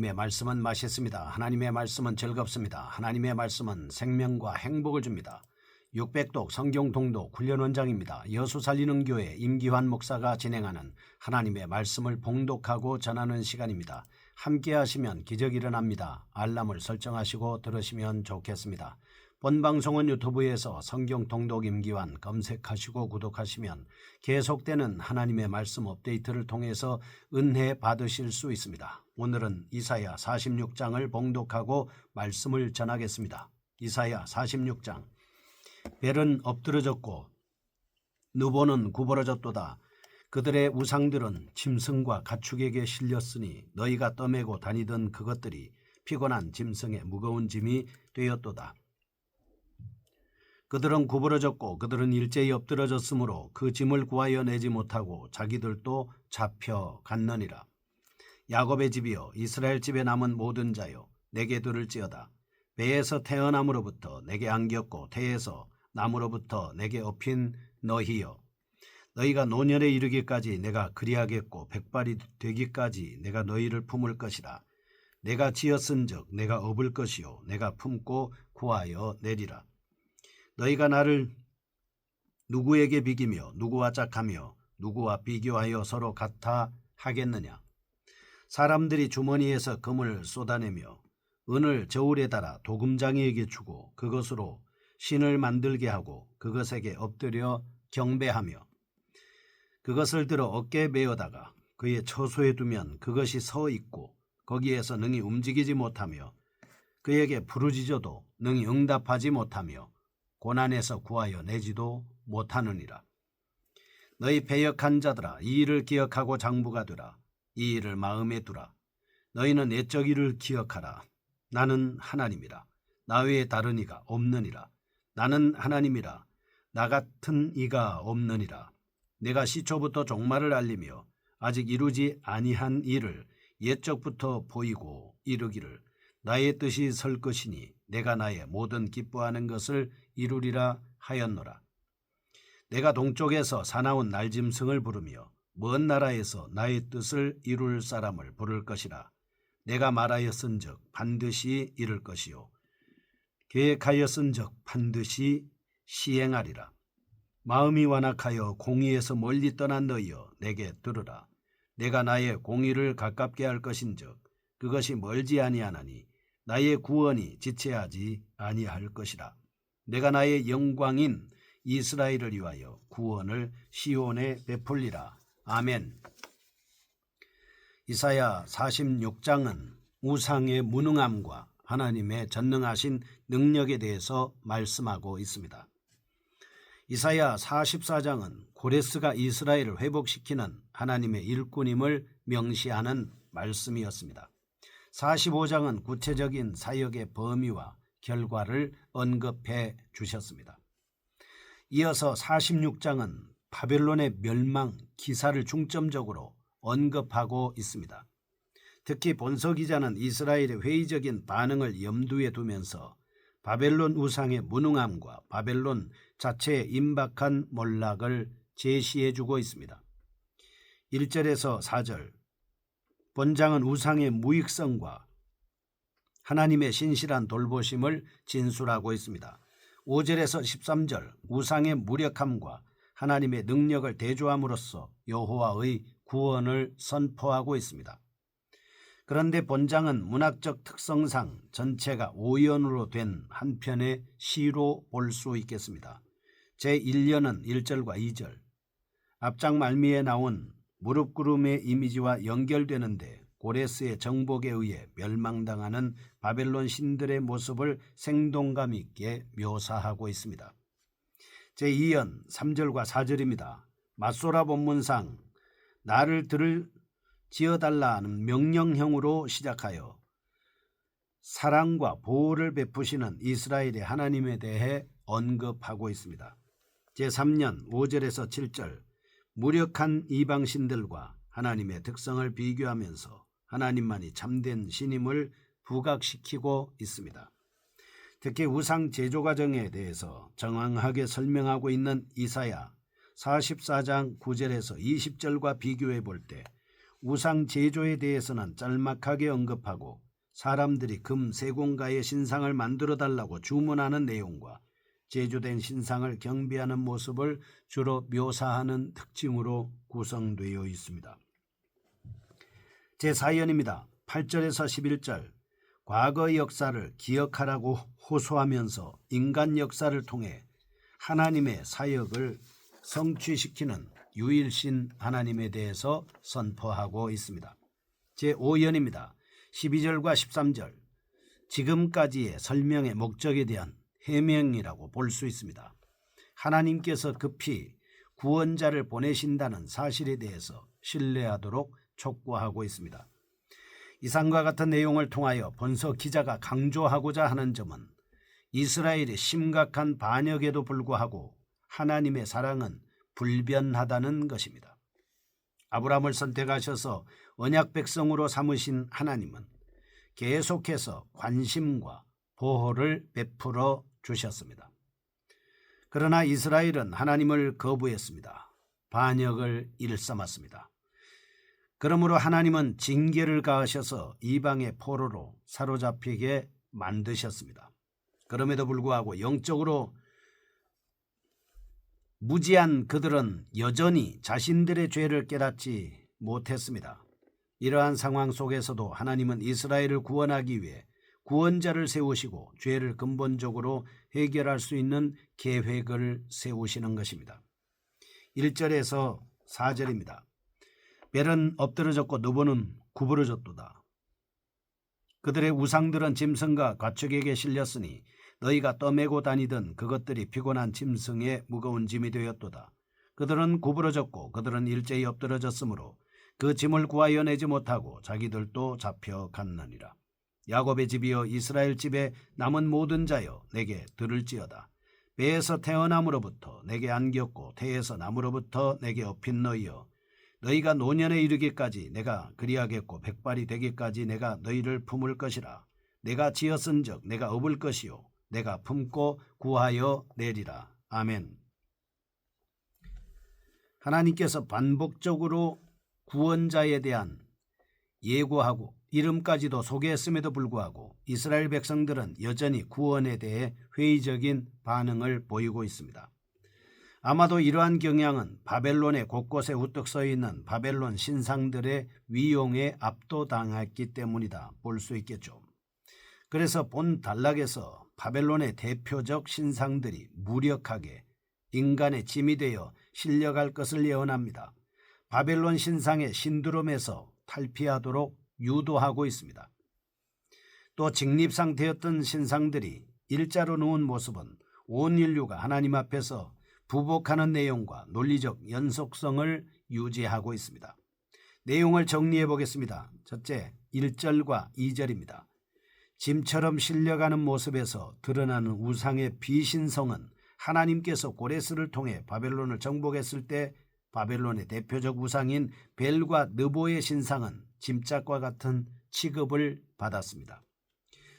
하나님의 말씀은 맛있습니다. 하나님의 말씀은 즐겁습니다. 하나님의 말씀은 생명과 행복을 줍니다. 600독 성경 통독 훈련원장입니다. 여수 살리는 교회 임기환 목사가 진행하는 하나님의 말씀을 봉독하고 전하는 시간입니다. 함께 하시면 기적이 일어납니다. 알람을 설정하시고 들으시면 좋겠습니다. 본 방송은 유튜브에서 성경 통독 임기환 검색하시고 구독하시면 계속되는 하나님의 말씀 업데이트를 통해서 은혜 받으실 수 있습니다. 오늘은 이사야 46장을 봉독하고 말씀을 전하겠습니다. 이사야 46장. 벨은 엎드러졌고 누보는 구부러졌도다. 그들의 우상들은 짐승과 가축에게 실렸으니 너희가 떠매고 다니던 그것들이 피곤한 짐승의 무거운 짐이 되었도다. 그들은 구부러졌고 그들은 일제히 엎드러졌으므로 그 짐을 구하여 내지 못하고 자기들도 잡혀갔느니라. 야곱의 집이여 이스라엘 집에 남은 모든 자여 내게 들을지어다. 배에서 태어남으로부터 내게 안겼고 태에서 남으로부터 내게 업힌 너희여 너희가 노년에 이르기까지 내가 그리하겠고 백발이 되기까지 내가 너희를 품을 것이라. 내가 지었은즉 내가 업을 것이요 내가 품고 구하여 내리라. 너희가 나를 누구에게 비기며 누구와 짝하며 누구와 비교하여 서로 같아 하겠느냐. 사람들이 주머니에서 금을 쏟아내며 은을 저울에 달아 도금장이에게 주고 그것으로 신을 만들게 하고 그것에게 엎드려 경배하며 그것을 들어 어깨에 메어다가 그의 처소에 두면 그것이 서 있고 거기에서 능히 움직이지 못하며 그에게 부르짖어도 능히 응답하지 못하며 고난에서 구하여 내지도 못하느니라. 너희 패역한 자들아 이 일을 기억하고 장부가 되라. 이 일을 마음에 두라. 너희는 내적 일을 기억하라. 나는 하나님이라. 나 외에 다른 이가 없느니라. 나는 하나님이라. 나 같은 이가 없느니라. 내가 시초부터 종말을 알리며 아직 이루지 아니한 일을 옛적부터 보이고 이르기를 나의 뜻이 설 것이니 내가 나의 모든 기뻐하는 것을 이루리라 하였노라. 내가 동쪽에서 사나운 날짐승을 부르며 먼 나라에서 나의 뜻을 이룰 사람을 부를 것이라. 내가 말하였은즉 반드시 이룰 것이요 계획하였은즉 반드시 시행하리라. 마음이 완악하여 공의에서 멀리 떠난 너희여 내게 들으라. 내가 나의 공의를 가깝게 할 것인즉 그것이 멀지 아니하나니 나의 구원이 지체하지 아니할 것이라. 내가 나의 영광인 이스라엘을 위하여 구원을 시온에 베풀리라. 아멘. 이사야 46장은 우상의 무능함과 하나님의 전능하신 능력에 대해서 말씀하고 있습니다. 이사야 44장은 고레스가 이스라엘을 회복시키는 하나님의 일꾼임을 명시하는 말씀이었습니다. 45장은 구체적인 사역의 범위와 결과를 언급해 주셨습니다. 이어서 46장은 바벨론의 멸망 기사를 중점적으로 언급하고 있습니다. 특히 본서 기자는 이스라엘의 회의적인 반응을 염두에 두면서 바벨론 우상의 무능함과 바벨론 자체의 임박한 몰락을 제시해주고 있습니다. 1절에서 4절 본장은 우상의 무익성과 하나님의 신실한 돌보심을 진술하고 있습니다. 5절에서 13절 우상의 무력함과 하나님의 능력을 대조함으로써 여호와의 구원을 선포하고 있습니다. 그런데 본장은 문학적 특성상 전체가 오연으로 된 한 편의 시로 볼 수 있겠습니다. 제1년은 1절과 2절 앞장 말미에 나온 무릎구름의 이미지와 연결되는데 고레스의 정복에 의해 멸망당하는 바벨론 신들의 모습을 생동감 있게 묘사하고 있습니다. 제2연 3절과 4절입니다. 맞소라 본문상 나를 들을 지어달라는 명령형으로 시작하여 사랑과 보호를 베푸시는 이스라엘의 하나님에 대해 언급하고 있습니다. 제3년 5절에서 7절 무력한 이방신들과 하나님의 특성을 비교하면서 하나님만이 참된 신임을 부각시키고 있습니다. 특히 우상 제조 과정에 대해서 정확하게 설명하고 있는 이사야 44장 9절에서 20절과 비교해 볼 때 우상 제조에 대해서는 짤막하게 언급하고 사람들이 금 세공가의 신상을 만들어 달라고 주문하는 내용과 제조된 신상을 경배하는 모습을 주로 묘사하는 특징으로 구성되어 있습니다. 제4연입니다. 8절에서 11절 과거 역사를 기억하라고 호소하면서 인간 역사를 통해 하나님의 사역을 성취시키는 유일신 하나님에 대해서 선포하고 있습니다. 제5연입니다. 12절과 13절 지금까지의 설명의 목적에 대한 해명이라고 볼 수 있습니다. 하나님께서 급히 구원자를 보내신다는 사실에 대해서 신뢰하도록 촉구하고 있습니다. 이상과 같은 내용을 통하여 본서 기자가 강조하고자 하는 점은 이스라엘의 심각한 반역에도 불구하고 하나님의 사랑은 불변하다는 것입니다. 아브라함을 선택하셔서 언약 백성으로 삼으신 하나님은 계속해서 관심과 보호를 베풀어 주셨습니다. 그러나 이스라엘은 하나님을 거부했습니다. 반역을 일삼았습니다. 그러므로 하나님은 징계를 가하셔서 이방의 포로로 사로잡히게 만드셨습니다. 그럼에도 불구하고 영적으로 무지한 그들은 여전히 자신들의 죄를 깨닫지 못했습니다. 이러한 상황 속에서도 하나님은 이스라엘을 구원하기 위해 구원자를 세우시고 죄를 근본적으로 해결할 수 있는 계획을 세우시는 것입니다. 1절에서 4절입니다. 벨은 엎드러졌고 느보는 구부러졌도다. 그들의 우상들은 짐승과 가축에게 실렸으니 너희가 떠매고 다니던 그것들이 피곤한 짐승의 무거운 짐이 되었도다. 그들은 구부러졌고 그들은 일제히 엎드러졌으므로 그 짐을 구하여 내지 못하고 자기들도 잡혀갔느니라. 야곱의 집이여 이스라엘 집에 남은 모든 자여 내게 들을지어다. 배에서 태어남으로부터 내게 안겼고 태에서 남으로부터 내게 업힌 너희여 너희가 노년에 이르기까지 내가 그리하겠고 백발이 되기까지 내가 너희를 품을 것이라. 내가 지었은즉 내가 업을 것이요 내가 품고 구하여 내리라. 아멘. 하나님께서 반복적으로 구원자에 대한 예고하고 이름까지도 소개했음에도 불구하고 이스라엘 백성들은 여전히 구원에 대해 회의적인 반응을 보이고 있습니다. 아마도 이러한 경향은 바벨론의 곳곳에 우뚝 서 있는 바벨론 신상들의 위용에 압도당했기 때문이다 볼 수 있겠죠. 그래서 본 단락에서 바벨론의 대표적 신상들이 무력하게 인간의 짐이 되어 실려갈 것을 예언합니다. 바벨론 신상의 신드롬에서 탈피하도록 유도하고 있습니다. 또 직립상태였던 신상들이 일자로 누운 모습은 온 인류가 하나님 앞에서 부복하는 내용과 논리적 연속성을 유지하고 있습니다. 내용을 정리해 보겠습니다. 첫째, 1절과 2절입니다. 짐처럼 실려가는 모습에서 드러나는 우상의 비신성은 하나님께서 고레스를 통해 바벨론을 정복했을 때 바벨론의 대표적 우상인 벨과 느보의 신상은 짐짝과 같은 취급을 받았습니다.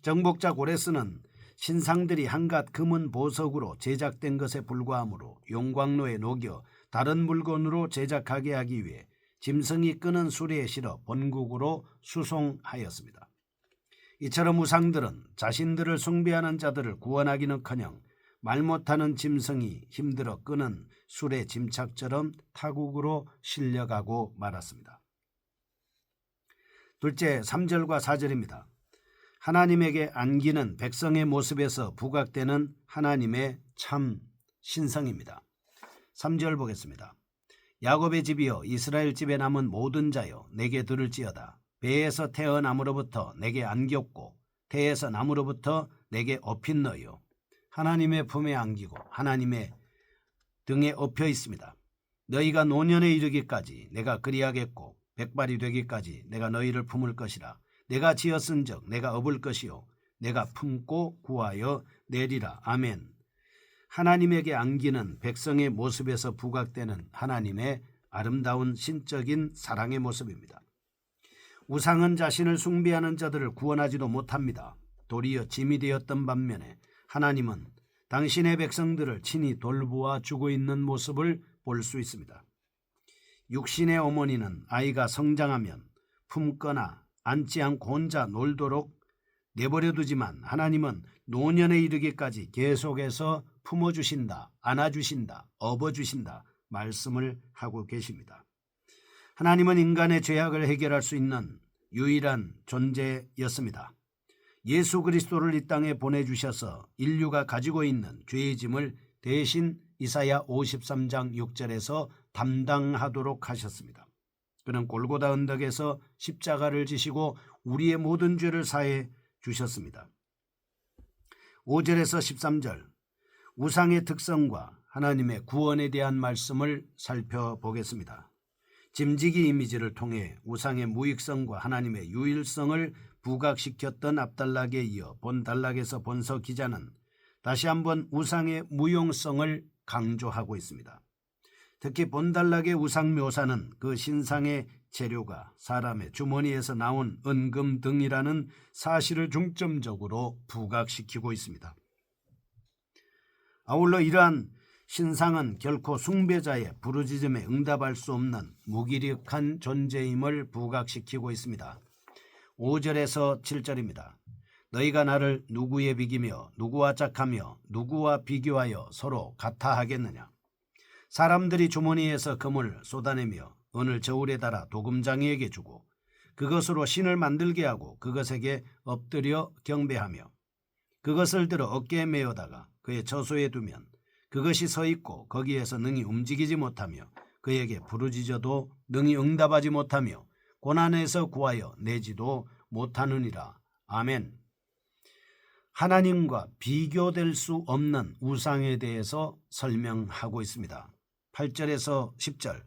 정복자 고레스는 신상들이 한갓 금은 보석으로 제작된 것에 불과하므로 용광로에 녹여 다른 물건으로 제작하게 하기 위해 짐승이 끄는 수레에 실어 본국으로 수송하였습니다. 이처럼 우상들은 자신들을 숭배하는 자들을 구원하기는커녕 말 못하는 짐승이 힘들어 끄는 수레 짐착처럼 타국으로 실려가고 말았습니다. 둘째, 3절과 4절입니다. 하나님에게 안기는 백성의 모습에서 부각되는 하나님의 참 신성입니다. 3절 보겠습니다. 야곱의 집이여 이스라엘 집에 남은 모든 자여 내게 들을지어다. 배에서 태어남으로부터 내게 안겼고 태에서 남으로부터 내게 업힌 너희여. 하나님의 품에 안기고 하나님의 등에 업혀 있습니다. 너희가 노년에 이르기까지 내가 그리하겠고 백발이 되기까지 내가 너희를 품을 것이라. 내가 지었은즉 내가 업을 것이요 내가 품고 구하여 내리라. 아멘. 하나님에게 안기는 백성의 모습에서 부각되는 하나님의 아름다운 신적인 사랑의 모습입니다. 우상은 자신을 숭배하는 자들을 구원하지도 못합니다. 도리어 짐이 되었던 반면에 하나님은 당신의 백성들을 친히 돌보아 주고 있는 모습을 볼 수 있습니다. 육신의 어머니는 아이가 성장하면 품거나 안지 않고 혼자 놀도록 내버려 두지만 하나님은 노년에 이르기까지 계속해서 품어주신다, 안아주신다, 업어주신다 말씀을 하고 계십니다. 하나님은 인간의 죄악을 해결할 수 있는 유일한 존재였습니다. 예수 그리스도를 이 땅에 보내주셔서 인류가 가지고 있는 죄의 짐을 대신 이사야 53장 6절에서 담당하도록 하셨습니다. 그는 골고다 언덕에서 십자가를 지시고 우리의 모든 죄를 사해 주셨습니다. 5절에서 13절 우상의 특성과 하나님의 구원에 대한 말씀을 살펴보겠습니다. 짐지기 이미지를 통해 우상의 무익성과 하나님의 유일성을 부각시켰던 앞단락에 이어 본단락에서 본서 기자는 다시 한번 우상의 무용성을 강조하고 있습니다. 특히 본단락의 우상 묘사는 그 신상의 재료가 사람의 주머니에서 나온 은금 등이라는 사실을 중점적으로 부각시키고 있습니다. 아울러 이러한 신상은 결코 숭배자의 부르짖음에 응답할 수 없는 무기력한 존재임을 부각시키고 있습니다. 5절에서 7절입니다. 너희가 나를 누구에 비기며 누구와 짝하며 누구와 비교하여 서로 같아 하겠느냐. 사람들이 주머니에서 금을 쏟아내며 은을 저울에 달아 도금장이에게 주고 그것으로 신을 만들게 하고 그것에게 엎드려 경배하며 그것을 들어 어깨에 메어다가 그의 처소에 두면 그것이 서 있고 거기에서 능히 움직이지 못하며 그에게 부르짖어도 능히 응답하지 못하며 고난에서 구하여 내지도 못하느니라. 아멘. 하나님과 비교될 수 없는 우상에 대해서 설명하고 있습니다. 8절에서 10절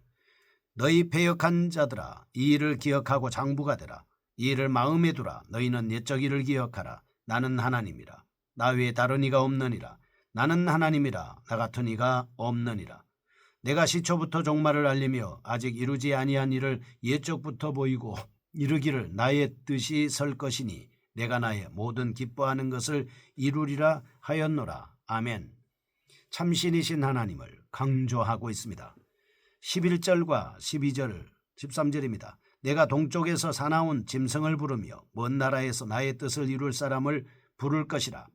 너희 패역한 자들아 이 일을 기억하고 장부가 되라. 이 일을 마음에 두라. 너희는 옛적 일을 기억하라. 나는 하나님이라. 나 외에 다른 이가 없느니라. 나는 하나님이라. 나 같은 이가 없느니라. 내가 시초부터 종말을 알리며 아직 이루지 아니한 일을 옛적부터 보이고 이르기를 나의 뜻이 설 것이니 내가 나의 모든 기뻐하는 것을 이루리라 하였노라. 아멘. 참신이신 하나님을 강조하고 있습니다. 11절과 12절 13절입니다. 내가 동쪽에서 사나운 짐승을 부르며 먼 나라에서 나의 뜻을 이룰 사람을 부를 것이라.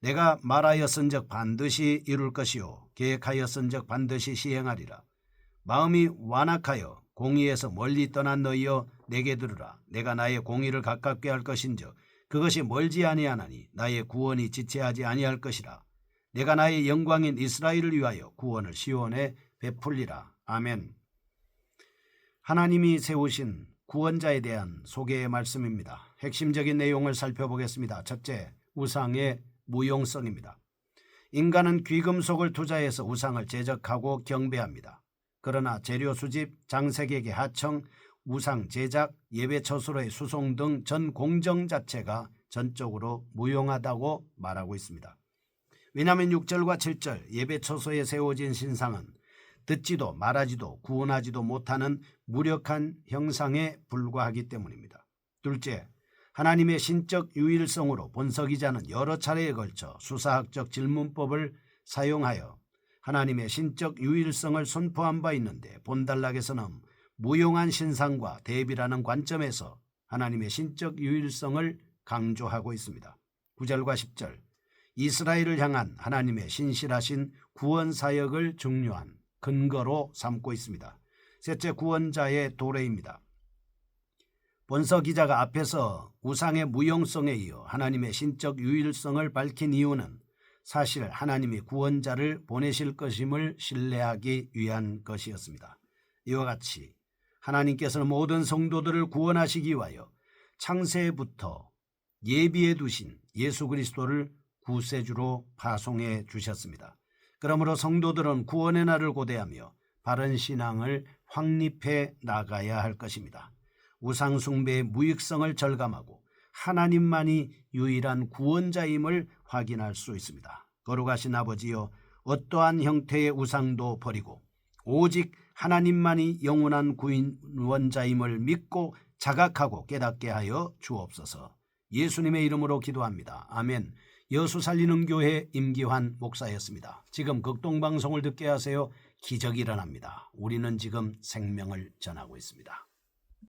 내가 말하였은즉 반드시 이룰 것이요 계획하였은즉 반드시 시행하리라. 마음이 완악하여 공의에서 멀리 떠난 너희여 내게 들으라. 내가 나의 공의를 가깝게 할 것인즉 그것이 멀지 아니하나니 나의 구원이 지체하지 아니할 것이라. 내가 나의 영광인 이스라엘을 위하여 구원을 시온에 베풀리라. 아멘. 하나님이 세우신 구원자에 대한 소개의 말씀입니다. 핵심적인 내용을 살펴보겠습니다. 첫째, 우상의 무용성입니다. 인간은 귀금속을 투자해서 우상을 제작하고 경배합니다. 그러나 재료 수집, 장색에게 하청, 우상 제작, 예배 처소로의 수송 등 전 공정 자체가 전적으로 무용하다고 말하고 있습니다. 왜냐하면 6절과 7절 예배 처소에 세워진 신상은 듣지도 말하지도 구원하지도 못하는 무력한 형상에 불과하기 때문입니다. 둘째, 하나님의 신적 유일성으로 본서 기자는 여러 차례에 걸쳐 수사학적 질문법을 사용하여 하나님의 신적 유일성을 선포한 바 있는데 본단락에서는 무용한 신상과 대비라는 관점에서 하나님의 신적 유일성을 강조하고 있습니다. 9절과 10절 이스라엘을 향한 하나님의 신실하신 구원 사역을 중요한 근거로 삼고 있습니다. 셋째, 구원자의 도래입니다. 본서 기자가 앞에서 우상의 무용성에 이어 하나님의 신적 유일성을 밝힌 이유는 사실 하나님이 구원자를 보내실 것임을 신뢰하기 위한 것이었습니다. 이와 같이 하나님께서는 모든 성도들을 구원하시기 위하여 창세부터 예비해 두신 예수 그리스도를 구세주로 파송해 주셨습니다. 그러므로 성도들은 구원의 날을 고대하며 바른 신앙을 확립해 나가야 할 것입니다. 우상 숭배의 무익성을 절감하고 하나님만이 유일한 구원자임을 확인할 수 있습니다. 거룩하신 아버지여, 어떠한 형태의 우상도 버리고 오직 하나님만이 영원한 구원자임을 믿고 자각하고 깨닫게 하여 주옵소서. 예수님의 이름으로 기도합니다. 아멘. 여수 살리는 교회 임기환 목사였습니다. 지금 극동방송을 듣게 하세요. 기적이 일어납니다. 우리는 지금 생명을 전하고 있습니다.